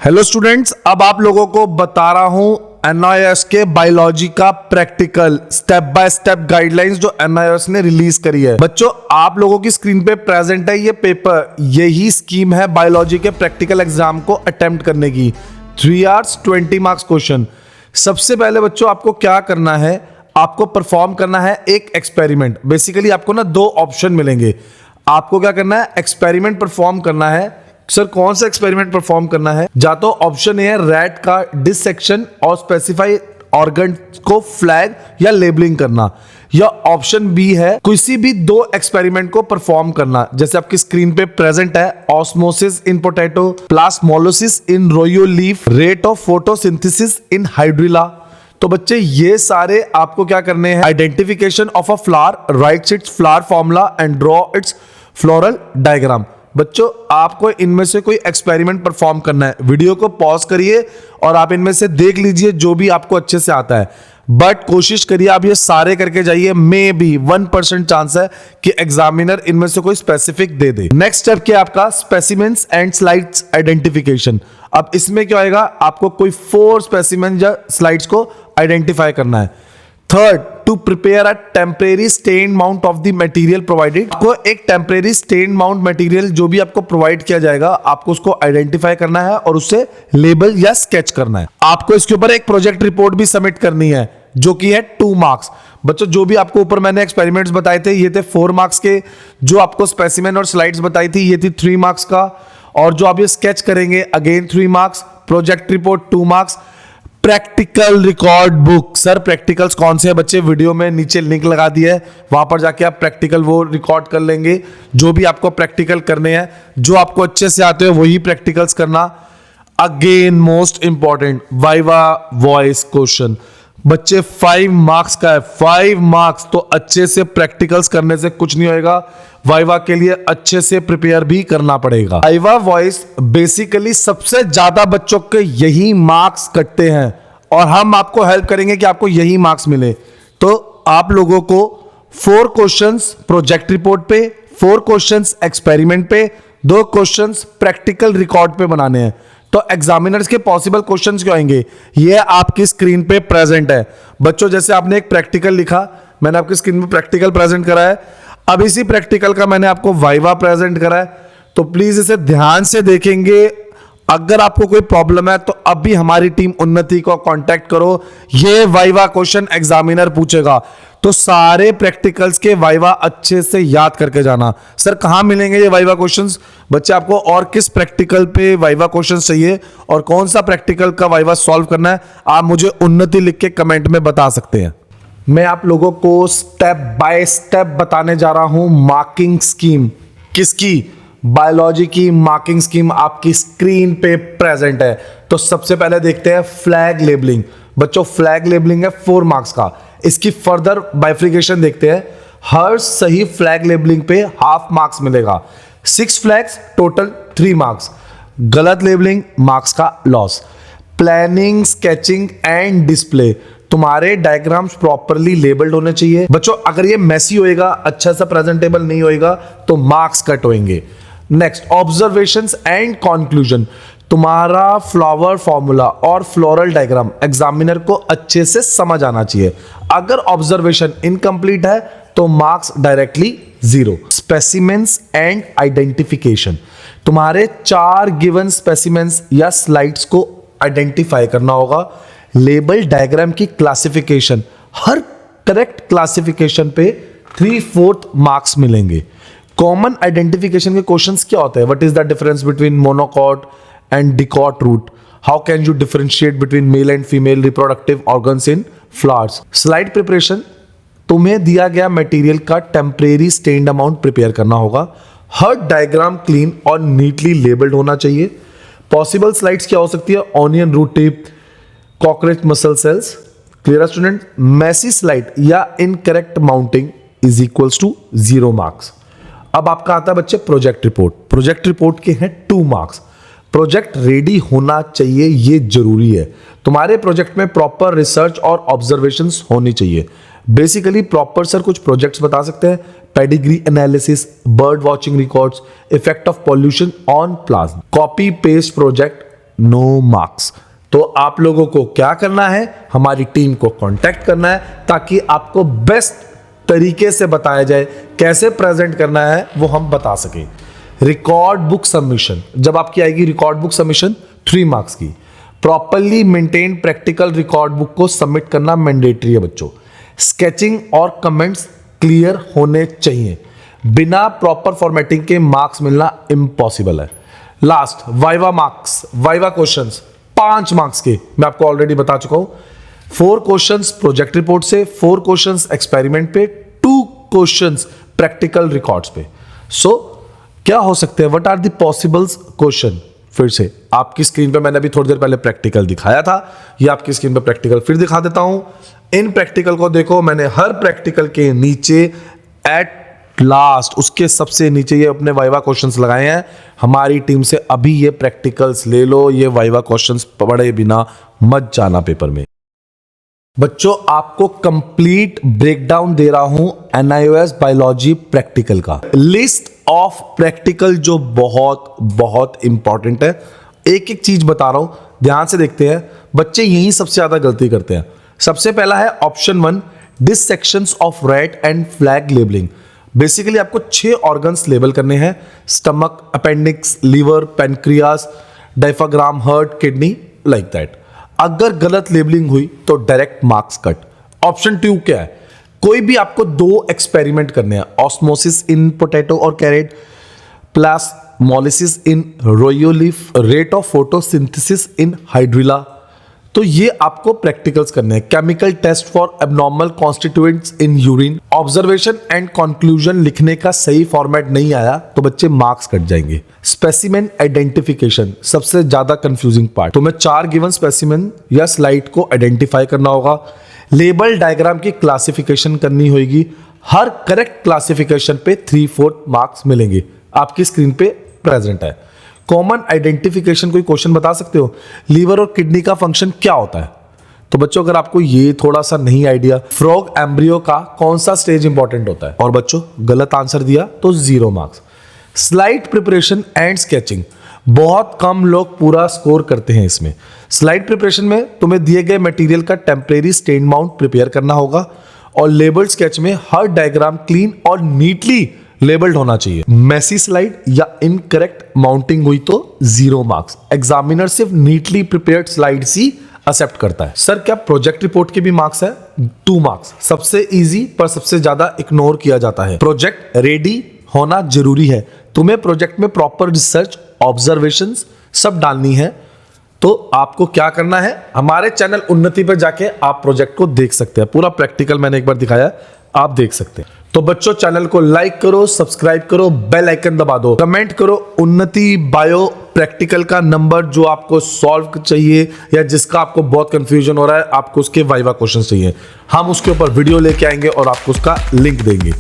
Hello students, अब आप लोगों को बता रहा हूं एनआईओएस के बायोलॉजी का practical step by step guidelines जो एनआईओएस ने रिलीज करी है। बच्चों, आप लोगों की स्क्रीन पे प्रेजेंट है ये पेपर। यही स्कीम है बायोलॉजी के प्रैक्टिकल एग्जाम को अटेम्प्ट करने की। 3 आवर्स 20 मार्क्स क्वेश्चन। सबसे पहले बच्चों आपको क्या करना है, आपको परफॉर्म करना है एक एक्सपेरिमेंट। बेसिकली आपको ना 2 ऑप्शन मिलेंगे। आपको क्या करना है, एक्सपेरिमेंट परफॉर्म करना है। सर कौन सा एक्सपेरिमेंट परफॉर्म करना है? या तो ऑप्शन ए है रैट का डिसेक्शन और स्पेसिफाई ऑर्गन को फ्लैग या लेबलिंग करना, या ऑप्शन बी है किसी भी 2 एक्सपेरिमेंट को परफॉर्म करना। जैसे आपकी स्क्रीन पे प्रेजेंट है osmosis in potato, plasmolysis in rhoeo leaf, rate of photosynthesis in hydrilla. तो बच्चे ये सारे आपको क्या करने हैं, identification of a flower, write its flower formula and draw its floral diagram. बच्चों आपको इनमें से कोई एक्सपेरिमेंट परफॉर्म करना है। वीडियो को पॉज करिए और आप इनमें से देख लीजिए जो भी आपको अच्छे से आता है, बट कोशिश करिए आप ये सारे करके जाइए। मे बी 1% चांस है कि एग्जामिनर इनमें से कोई स्पेसिफिक दे दे। नेक्स्ट स्टेप क्या आपका, स्पेसिमेंस एंड स्लाइड्स आइडेंटिफिकेशन। अब इसमें क्या होएगा, आपको कोई 4 स्पेसिमेन या स्लाइड्स को आइडेंटिफाई करना है। Third, to prepare a temporary stain mount of the material provided. आपको एक टेम्परेरी स्टेन माउंट मटेरियल जो भी आपको प्रोवाइड किया जाएगा, आपको उसको आइडेंटिफाई करना है और उससे लेबल या स्केच करना है। आपको इसके ऊपर एक प्रोजेक्ट रिपोर्ट भी सबमिट करनी है जो कि है 2 मार्क्स। बच्चों जो भी आपको ऊपर मैंने एक्सपेरिमेंट्स बताए थे ये थे 4 मार्क्स के, जो आपको स्पेसिमेन और स्लाइड्स बताई थी ये थी 3 मार्क्स का, और जो आप ये स्केच करेंगे again 3 marks, project report 2 marks, practical record book. Sir practicals कौन से हैं बच्चे, वीडियो में नीचे लिंक लगा दिया है, वहां पर जाके आप प्रैक्टिकल वो रिकॉर्ड कर लेंगे। जो भी आपको प्रैक्टिकल करने हैं, जो आपको अच्छे से आते हैं वही प्रैक्टिकल्स करना। Again most important, viva voice question. बच्चे 5 मार्क्स का है, 5 मार्क्स। तो अच्छे से प्रैक्टिकल्स करने से कुछ नहीं होएगा, वाइवा के लिए अच्छे से प्रिपेयर भी करना पड़ेगा। वाइवा वॉइस बेसिकली सबसे ज्यादा बच्चों के यही मार्क्स कटते हैं और हम आपको हेल्प करेंगे कि आपको यही मार्क्स मिले। तो आप लोगों को 4 क्वेश्चंस प्रोजेक्ट रिपोर्ट पे, 4 क्वेश्चंस एक्सपेरिमेंट पे, 2 क्वेश्चंस प्रैक्टिकल रिकॉर्ड पे बनाने हैं। तो एग्जामिनर्स के पॉसिबल क्वेश्चंस क्या आएंगे, ये आपकी स्क्रीन पे प्रेजेंट है। बच्चों जैसे आपने एक प्रैक्टिकल लिखा, मैंने आपकी स्क्रीन पे प्रैक्टिकल प्रेजेंट करा है। अब इसी प्रैक्टिकल का मैंने आपको वाइवा प्रेजेंट करा है, तो प्लीज इसे ध्यान से देखेंगे। अगर आपको कोई प्रॉब्लम है तो अभी हमारी टीम उन्नति को कांटेक्ट करो। ये वाइवा क्वेश्चन एग्जामिनर पूछेगा, तो सारे प्रैक्टिकल्स के वाइवा अच्छे से याद करके जाना। सर कहां मिलेंगे ये वाइवा क्वेश्चंस? बच्चे आपको और किस प्रैक्टिकल पे वाइवा क्वेश्चंस चाहिए और कौन सा प्रैक्टिकल का वाइवा सॉल्व करना है, आप मुझे उन्नति लिख के कमेंट में बता सकते हैं। मैं आप लोगों को स्टेप बाय स्टेप बताने जा रहा हूं मार्किंग स्कीम। किसकी? बायोलॉजी की मार्किंग स्कीम आपकी स्क्रीन पे प्रेजेंट है। तो सबसे पहले देखते हैं फ्लैग लेबलिंग। बच्चों फ्लैग लेबलिंग है 4 मार्क्स का। इसकी फर्दर बाइफिकेशन देखते हैं। हर सही फ्लैग लेबलिंग पे हाफ मार्क्स मिलेगा। 6 फ्लैग्स टोटल 3 मार्क्स। गलत लेबलिंग मार्क्स का loss. Planning, sketching and display, तुम्हारे डायग्राम्स प्रॉपरली लेबल्ड होने चाहिए। बच्चों अगर ये मेसी होएगा, अच्छा सा प्रेजेंटेबल नहीं होएगा, तो मार्क्स कट होंगे। नेक्स्ट, ऑब्जर्वेशंस एंड कंक्लूजन, तुम्हारा फ्लावर फॉर्मूला और फ्लोरल डायग्राम एग्जामिनर को अच्छे से समझ आना चाहिए। अगर ऑब्जर्वेशन इनकम्प्लीट है तो marks directly 0। Specimens and identification, तुम्हारे 4 गिवन स्पेसिमेंस या स्लाइड्स को आइडेंटिफाई करना होगा। लेबल डायग्राम की क्लासिफिकेशन, हर करेक्ट क्लासिफिकेशन पे 3/4 मार्क्स मिलेंगे। कॉमन आइडेंटिफिकेशन के क्वेश्चंस क्या होते हैं? What is the difference between monocot and dicot root? How can you differentiate between male and female reproductive organs in flowers? Slide preparation, तुम्हें दिया गया मटेरियल का टेम्परेरी स्टेन्ड अमाउंट प्रिपेयर करना होगा। हर डायग्राम क्लीन और नीटली लेबल्ड होना चाहिए। पॉसिबल स्लाइड्स क्या हो सकती है? Onion root tip, cockroach muscle cells. Clear student? Messy slide या incorrect mounting is equals to 0 marks. अब आपका आता है बच्चे प्रोजेक्ट रिपोर्ट। प्रोजेक्ट रिपोर्ट के हैं 2 मार्क्स। प्रोजेक्ट रेडी होना चाहिए, ये जरूरी है। तुम्हारे प्रोजेक्ट में प्रॉपर रिसर्च और ऑब्जर्वेशंस होनी चाहिए। बेसिकली प्रॉपर सर कुछ प्रोजेक्ट्स बता सकते हैं? Pedigree analysis, bird watching records, effect of pollution on plants. Copy paste project no marks. तो आप लोगों को क्या करना है, हमारी टीम को कांटेक्ट करना है ताकि आपको बेस्ट तरीके से बताया जाए कैसे प्रेजेंट करना है, वो हम बता सकें। रिकॉर्ड बुक सबमिशन, जब आपकी आएगी रिकॉर्ड बुक सबमिशन 3 मार्क्स की। Properly maintain practical record book को सबमिट करना मैंडेटरी है बच्चों। स्केचिंग और कमेंट्स क्लियर होने चाहिए, बिना प्रॉपर फॉर्मेटिंग के मार्क्स मिलना इम्पॉसिबल है। Last viva marks, viva questions 5 marks के, मैं आपको ऑलरेडी बता चुका हूं। 4 क्वेश्चंस प्रोजेक्ट रिपोर्ट से, 4 क्वेश्चंस एक्सपेरिमेंट पे, 2 क्वेश्चंस प्रैक्टिकल रिकॉर्ड्स पे। सो क्या हो सकते हैं, what are the possibles question. फिर से आपकी स्क्रीन पे मैंने अभी थोड़ी देर पहले प्रैक्टिकल दिखाया था, ये आपकी स्क्रीन पे प्रैक्टिकल फिर दिखा देता हूं। इन प्रैक्टिकल को देखो, मैंने हर प्रैक्टिकल के नीचे एट लास्ट उसके सबसे नीचे ये अपने वाइवा क्वेश्चंस लगाए हैं। हमारी टीम से अभी ये प्रैक्टिकल्स ले लो, ये वाइवा क्वेश्चंस पढ़े बिना मत जाना पेपर में। बच्चों आपको कंप्लीट ब्रेकडाउन दे रहा हूं NIOS बायोलॉजी प्रैक्टिकल का, लिस्ट ऑफ प्रैक्टिकल जो बहुत बहुत इंपॉर्टेंट है। एक एक चीज बता रहा हूं, ध्यान से देखते हैं। बच्चे यही सबसे ज्यादा गलती करते हैं। सबसे पहला है option 1, dissections of rat and flag labelling. Basically आपको 6 ऑर्गन्स लेबल करने हैं, stomach, appendix, liver, pancreas, diaphragm, heart, kidney, like that. अगर गलत लेबलिंग हुई तो डायरेक्ट मार्क्स कट। ऑप्शन 2 क्या है, कोई भी आपको 2 एक्सपेरिमेंट करने हैं, ऑस्मोसिस इन पोटैटो और carrot plasmolysis in rhoeo leaf, rate of photosynthesis in hydrilla. तो ये आपको प्रैक्टिकल्स करने हैं। Chemical test for abnormal constituents in urine. Observation and conclusion लिखने का सही फॉर्मेट नहीं आया तो बच्चे मार्क्स कट जाएंगे। स्पेसिमेन आइडेंटिफिकेशन सबसे ज्यादा कंफ्यूजिंग पार्ट। तो मैं 4 गिवन स्पेसिमेन या स्लाइड को आइडेंटिफाई करना होगा। लेबल डायग्राम की क्लासिफिकेशन करनी होगी। हर करेक्ट क्लासिफिकेशन पे 3/4 मार्क्स मिलेंगे। आपकी स्क्रीन पे प्रेजेंट है। कॉमन आइडेंटिफिकेशन, कोई क्वेश्चन बता सकते हो, लीवर और किडनी का फंक्शन क्या होता है। तो बच्चों अगर आपको ये थोड़ा सा नहीं आइडिया, फ्रॉग एम्ब्रियो का कौन सा स्टेज इंपॉर्टेंट होता है, और बच्चों गलत आंसर दिया तो 0 marks. Slide preparation and sketching, बहुत कम लोग पूरा स्कोर करते हैं इसमें। स्लाइड प्रिपरेशन में तुम्हें दिए गए मटेरियल का टेम्परेरी स्टेन माउंट प्रिपेयर करना होगा, और लेबल्ड स्केच में हर डायग्राम क्लीन और नीटली लेबल्ड होना चाहिए। मैसी स्लाइड या इनकरेक्ट माउंटिंग हुई तो 0 मार्क्स। एग्जामिनर सिर्फ नीटली प्रिपेयर्ड स्लाइड्स ही एक्सेप्ट करता है। सर क्या प्रोजेक्ट रिपोर्ट के भी मार्क्स है? 2 मार्क्स। सबसे इजी पर सबसे ज्यादा इग्नोर किया जाता है। प्रोजेक्ट रेडी होना जरूरी है। तुम्हें प्रोजेक्ट में प्रॉपर रिसर्च, ऑब्जर्वेशंस सब डालनी है। तो आपको क्या करना है, हमारे चैनल उन्नति पर जाके आप प्रोजेक्ट को देख सकते हैं। पूरा प्रैक्टिकल मैंने एक बार दिखाया, आप देख सकते हैं। तो बच्चों चैनल को लाइक करो, सब्सक्राइब करो, बेल आइकन दबा दो, कमेंट करो उन्नति बायो प्रैक्टिकल का नंबर जो आपको सॉल्व चाहिए या जिसका आपको बहुत कंफ्यूजन हो रहा है, आपको उसके वाइवा क्वेश्चन चाहिए, हम उसके ऊपर वीडियो लेके आएंगे और आपको उसका लिंक देंगे।